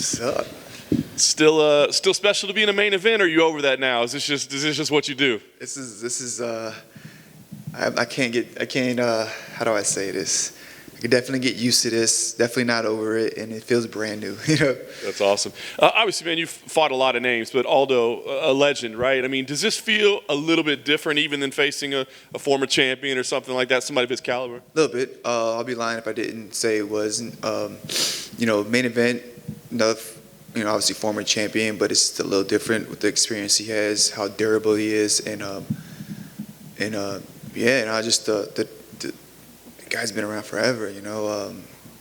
Sup? Still special to be in a main event, or are you over that now? Is this just what you do? This is I can't how do I say this? I can definitely get used to this. Definitely not over it, and it feels brand new. That's awesome. Obviously, man, you've fought a lot of names, but Aldo, a legend, right? I mean, does this feel a little bit different even than facing a former champion or something like that, somebody of his caliber? A little bit. I'll be lying if I didn't say it wasn't. Main event, obviously former champion, but it's a little different with the experience he has, how durable he is, and I just the guy's been around forever.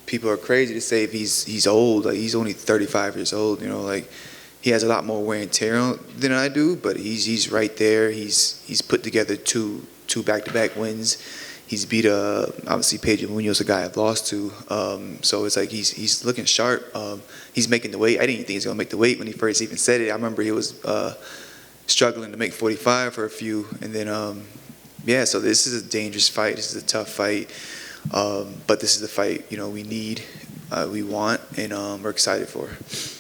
People are crazy to say if he's old. Like, he's only 35 years old. Like, he has a lot more wear and tear than I do, but he's right there. He's put together two back-to-back wins. He's beat obviously Pedro Munoz, a guy I've lost to. So it's like he's looking sharp. He's making the weight. I didn't think he was gonna make the weight when he first even said it. I remember he was struggling to make 45 for a few, and then So this is a dangerous fight. This is a tough fight, but this is the fight we need, we want, and we're excited for.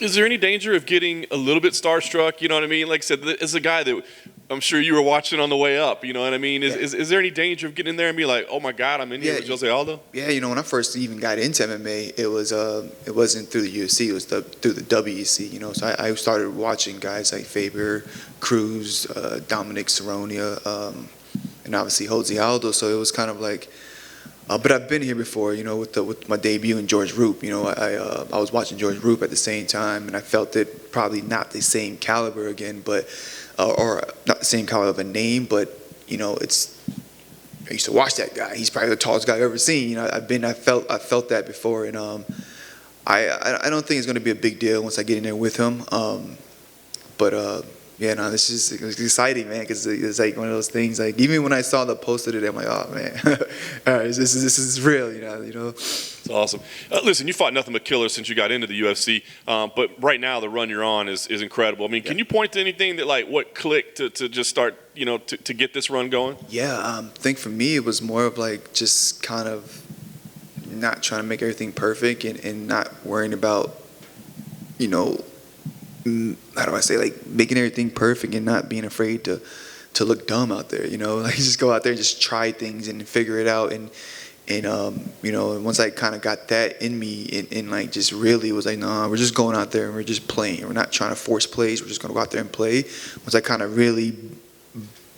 Is there any danger of getting a little bit starstruck? You know what I mean? Like I said, as a guy that I'm sure you were watching on the way up. You know what I mean? Is there any danger of getting in there and be like, oh my God, I'm in here with Jose Aldo? Yeah, when I first even got into MMA, it wasn't through the UFC, it was through the WEC. So I started watching guys like Faber, Cruz, Dominic Cerrone, and obviously Jose Aldo. So it was kind of like, but I've been here before, with my debut in George Roop. I was watching George Roop at the same time, and I felt it probably not the same caliber again, but or not the same caliber of a name, but I used to watch that guy. He's probably the tallest guy I've ever seen. I felt that before, and I don't think it's going to be a big deal once I get in there with him. This is exciting, man, because it's like one of those things. Like, even when I saw the poster today, I'm like, oh man, all right, this is real, It's awesome. Listen, you fought nothing but killers since you got into the UFC, but right now the run you're on is incredible. I mean, can you point to anything that, like, what clicked to just start, to get this run going? Yeah, I think for me it was more of like just kind of not trying to make everything perfect and not worrying about, how do I say, like, making everything perfect and not being afraid to look dumb out there, like, just go out there and just try things and figure it out, and once I kind of got that in me, and like, just really was like, nah, we're just going out there and we're just playing. We're not trying to force plays. We're just going to go out there and play. Once I kind of really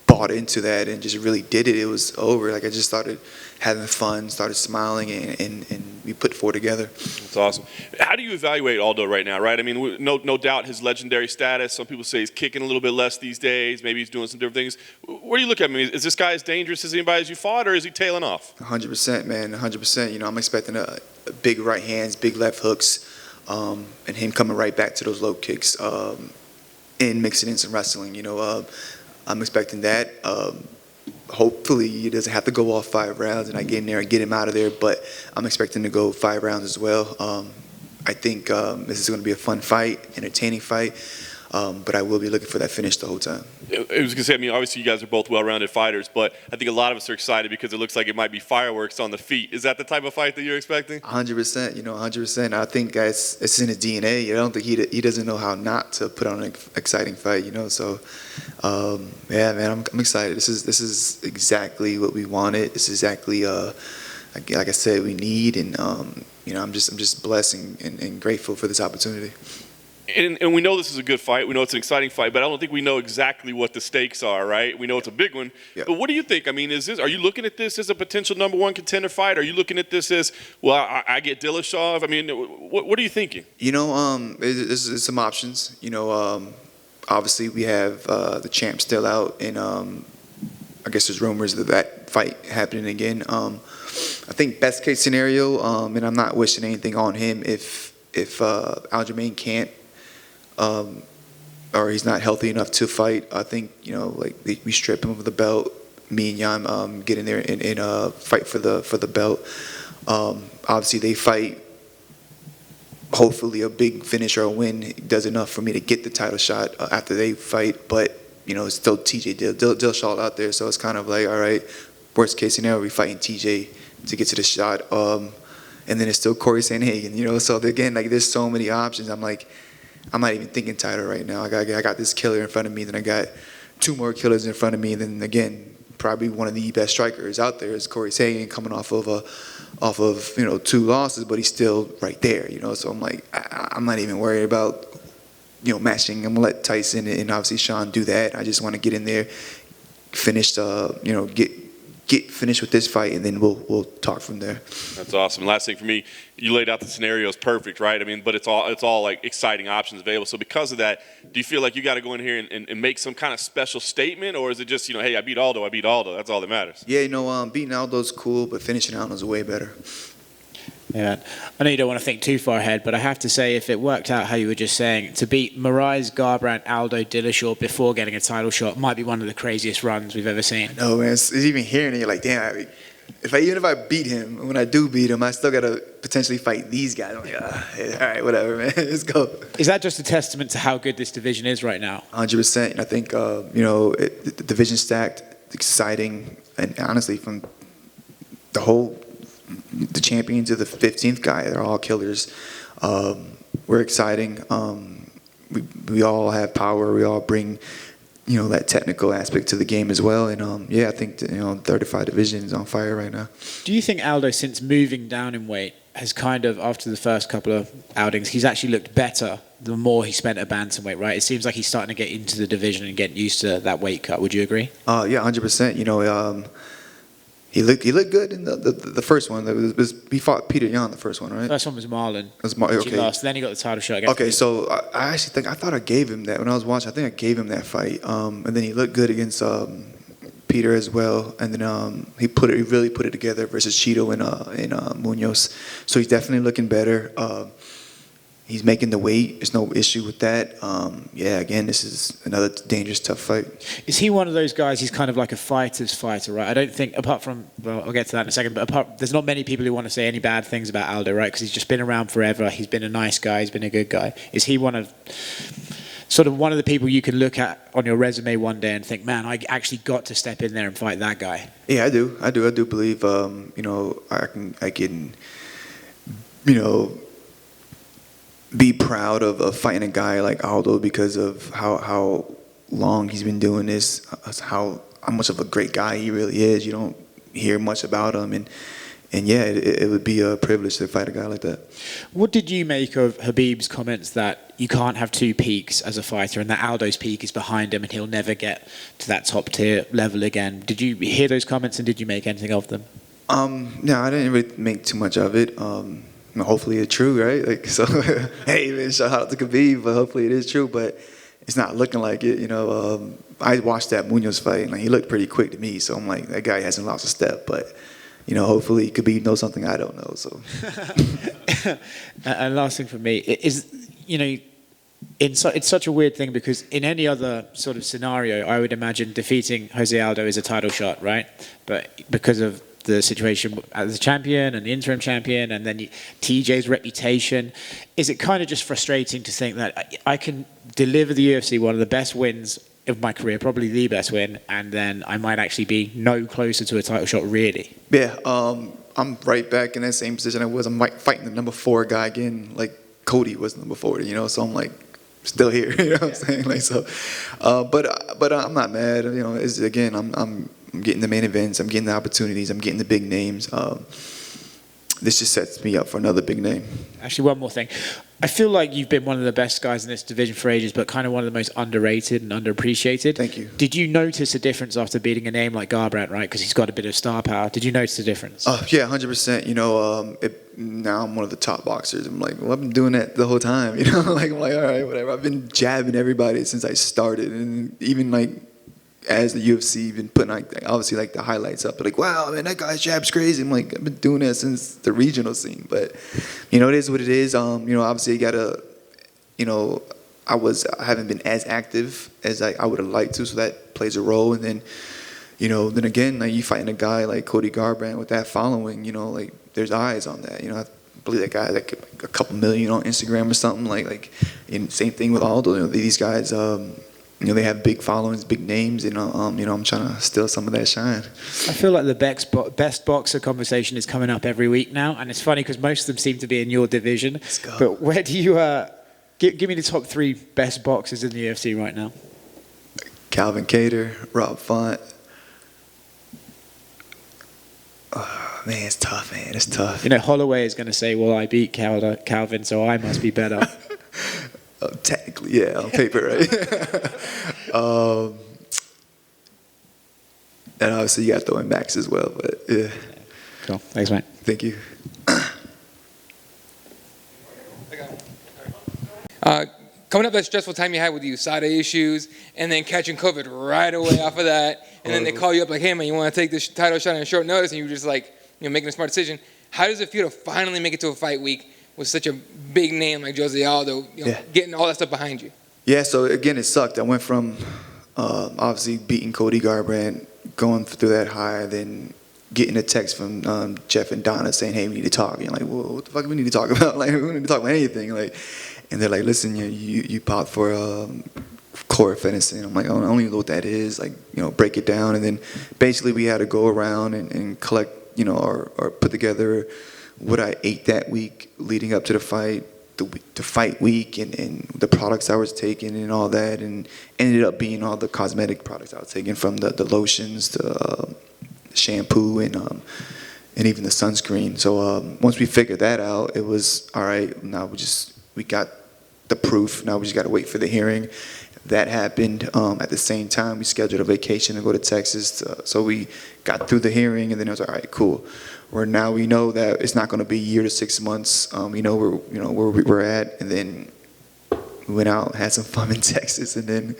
bought into that and just really did it, it was over. Like, I just started having fun, started smiling, and we put four together. That's awesome. How do you evaluate Aldo right now, right? I mean, no doubt his legendary status. Some people say he's kicking a little bit less these days. Maybe he's doing some different things. Where do you look at him? Is this guy as dangerous as anybody as you fought, or is he tailing off? 100%, man, 100%. I'm expecting a big right hands, big left hooks, and him coming right back to those low kicks, and mixing in some wrestling. I'm expecting that. Hopefully he doesn't have to go all 5 rounds and I get in there and get him out of there, but I'm expecting to go 5 rounds as well. I think this is going to be a fun fight, entertaining fight, but I will be looking for that finish the whole time. I was going to say, I mean, obviously you guys are both well-rounded fighters, but I think a lot of us are excited because it looks like it might be fireworks on the feet. Is that the type of fight that you're expecting? 100%, 100%. I think it's in his DNA. I don't think he doesn't know how not to put on an exciting fight, So, yeah, man, I'm excited. This is exactly what we wanted. It's exactly, like I said, we need, and I'm just blessed and grateful for this opportunity. And we know this is a good fight. We know it's an exciting fight, but I don't think we know exactly what the stakes are, right? We know it's a big one. Yeah. But what do you think? I mean, are you looking at this as a potential #1 contender fight? Are you looking at this as, well, I get Dillashaw? I mean, what are you thinking? There's some options. Obviously we have the champ still out, and I guess there's rumors that fight happening again. I think best case scenario, and I'm not wishing anything on him, if Aljamain can't, or he's not healthy enough to fight, I think, we strip him of the belt, me and Jan get in there and fight for the belt. Obviously they fight, hopefully a big finish or a win does enough for me to get the title shot after they fight, but it's still TJ Dillashaw out there, so it's kind of like, all right, worst case scenario, we fighting TJ to get to the shot. and then it's still Corey Sandhagen, you know. So again, like there's so many options. I'm like, I'm not even thinking title right now. I got this killer in front of me, then I got 2 more killers in front of me, and then again, probably one of the best strikers out there is Corey Sandhagen, coming off of you know 2 losses, but he's still right there, you know. So I'm like, I'm not even worried about, you know, matching. I'm gonna let Tyson and obviously Sean do that. I just want to get in there, finish, you know, get finished with this fight, and then we'll talk from there. That's awesome. Last thing for me, you laid out the scenarios perfect, right? I mean, but it's all like exciting options available. So because of that, do you feel like you got to go in here and make some kind of special statement, or is it just, you know, hey, I beat Aldo, that's all that matters? Yeah, you know, beating Aldo's cool, but finishing Aldo's way better. Yeah, I know you don't want to think too far ahead, but I have to say, if it worked out how you were just saying, to beat Moraes, Garbrandt, Aldo, Dillashaw before getting a title shot might be one of the craziest runs we've ever seen. No, man, it's even hearing it, you're like, damn, even if I beat him, when I do beat him, I still got to potentially fight these guys. I'm like, all right, whatever, man, let's go. Is that just a testament to how good this division is right now? 100%. I think, you know, the division stacked, exciting, and honestly, from the champion to the 15th guy, they're all killers. We're exciting. We all have power. We all bring, you know, that technical aspect to the game as well. And yeah, I think that, you know, 35 division is on fire right now. Do you think Aldo, since moving down in weight, has kind of, after the first couple of outings, he's actually looked better the more he spent at bantamweight, right? It seems like he's starting to get into the division and get used to that weight cut. Would you agree? Yeah, 100%. You know, he looked good in the first one. He fought Peter Yan the first one, right? First one was Marlon. Okay. He lost. Then he got the title shot against Okay, so I actually thought I gave him that when I was watching. I think I gave him that fight, and then he looked good against Peter as well. And then he really put it together versus Cheeto and Munoz. So he's definitely looking better. He's making the weight. There's no issue with that. Yeah, again, this is another dangerous, tough fight. Is he one of those guys, he's kind of like a fighter's fighter, right? I don't think, apart from, well, I'll get to that in a second, but there's not many people who want to say any bad things about Aldo, right? Because he's just been around forever. He's been a nice guy. He's been a good guy. Is he one of the people you can look at on your resume one day and think, man, I actually got to step in there and fight that guy? Yeah, I do believe, you know, I can, you know, be proud of fighting a guy like Aldo because of how long he's been doing this, how much of a great guy he really is. You don't hear much about him, and yeah, it would be a privilege to fight a guy like that. What did you make of Khabib's comments that you can't have 2 peaks as a fighter and that Aldo's peak is behind him and he'll never get to that top tier level again? Did you hear those comments and did you make anything of them? No, I didn't really make too much of it. Hopefully it's true, right? Like, so, hey, man, shout out to Khabib, but hopefully it is true. But it's not looking like it, you know. I watched that Munoz fight, and like, he looked pretty quick to me. So I'm like, that guy hasn't lost a step. But, you know, hopefully Khabib knows something I don't know. So. And last thing for me is, you know, it's such a weird thing because in any other sort of scenario, I would imagine defeating Jose Aldo is a title shot, right? But because of the situation as the champion and the interim champion and then TJ's reputation, is it kind of just frustrating to think that I can deliver the UFC one of the best wins of my career, probably the best win, and then I might actually be no closer to a title shot, really? Yeah, I'm right back in that same position I was. I'm fighting the number 4 guy again, like Cody was number 4, you know, so I'm like still here, you know what I'm saying? Like, so, but I'm not mad, you know. It's, again, I'm getting the main events, I'm getting the opportunities, I'm getting the big names. This just sets me up for another big name. Actually, one more thing. I feel like you've been one of the best guys in this division for ages, but kind of one of the most underrated and underappreciated. Thank you. Did you notice a difference after beating a name like Garbrandt, right? Because he's got a bit of star power. Did you notice a difference? Yeah, 100%. You know, now I'm one of the top boxers. I'm like, well, I've been doing that the whole time. You know, like, I'm like, all right, whatever. I've been jabbing everybody since I started, and even like as the UFC been putting obviously like the highlights up, but like, wow, man, that guy's jab's crazy. I'm like, I've been doing that since the regional scene, but you know, it is what it is. You know, obviously you gotta, you know, I haven't been as active as I would have liked to, so that plays a role. And then, you know, then again, like you fighting a guy like Cody Garbrandt with that following, you know, like there's eyes on that. You know, I believe that guy like a couple million on Instagram or something. Like, and same thing with Aldo. You know, these guys. they have big followings, big names, and I'm trying to steal some of that shine. I feel like the best boxer conversation is coming up every week now, and it's funny because most of them seem to be in your division. Let's go. But where do you give me the top 3 best boxers in the UFC right now? Calvin Kattar, Rob Font. Oh, man, it's tough, man. It's tough. Holloway is going to say, "Well, I beat Calvin, so I must be better." Technically, yeah, on paper, right? And obviously you got to throw in Max as well, but yeah. Cool. Thanks, mate. Thank you. Coming up that stressful time you had with the USADA issues, and then catching COVID right away off of that, and then they call you up like, "Hey man, you want to take this title shot on short notice?" And you were just like, making a smart decision. How does it feel to finally make it to a fight week with such a big name like Jose Aldo, getting all that stuff behind you? Yeah, so again, it sucked. I went from obviously beating Cody Garbrandt, going through that high, then getting a text from Jeff and Donna saying, "Hey, we need to talk." And you're like, "Well, what the fuck do we need to talk about? Like, we don't need to talk about anything." Like, and they're like, "Listen, you popped for chlorphenicin." I'm like, "I don't even know what that is." Like, break it down. And then basically we had to go around and collect, or put together what I ate that week leading up to the fight, the fight week, and the products I was taking and all that, and ended up being all the cosmetic products I was taking, from the lotions to shampoo and even the sunscreen. So once we figured that out, it was all right. Now we got the proof. Now we just got to wait for the hearing. That happened. At the same time, we scheduled a vacation to go to Texas. So we got through the hearing, and then it was all right, cool. Where now we know that it's not going to be a year to 6 months. We know where we're at, and then we went out, had some fun in Texas, and then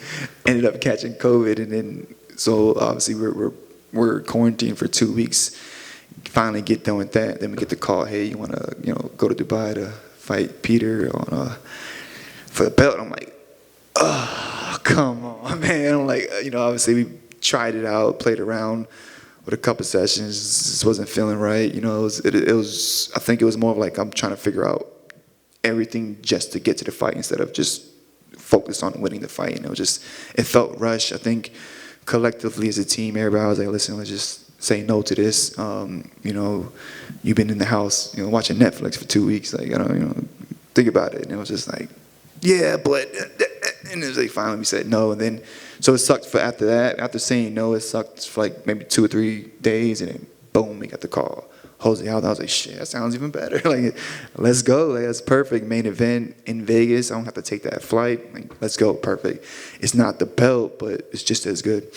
ended up catching COVID. And then so obviously we're quarantined for 2 weeks. Finally get done with that. Then we get the call, "Hey, you want to go to Dubai to fight Peter for the belt?" I'm like, "Oh, come on, man." I'm like, obviously we tried it out, played around with a couple sessions, just wasn't feeling right. It was I think it was more of like I'm trying to figure out everything just to get to the fight instead of just focus on winning the fight. And it felt rushed. I think collectively as a team, everybody was like, "Listen, let's just say no to this. You've been in the house, watching Netflix for 2 weeks. Like, think about it." And it was just like, "Yeah, but," and it was like finally we said no. And then so it sucked for after that. After saying no, it sucked for like maybe 2 or 3 days, and then boom, we got the call. Jose Aldo. I was like, "Shit, that sounds even better." Like, let's go. Like, that's perfect. Main event in Vegas. I don't have to take that flight. Like, let's go. Perfect. It's not the belt, but it's just as good.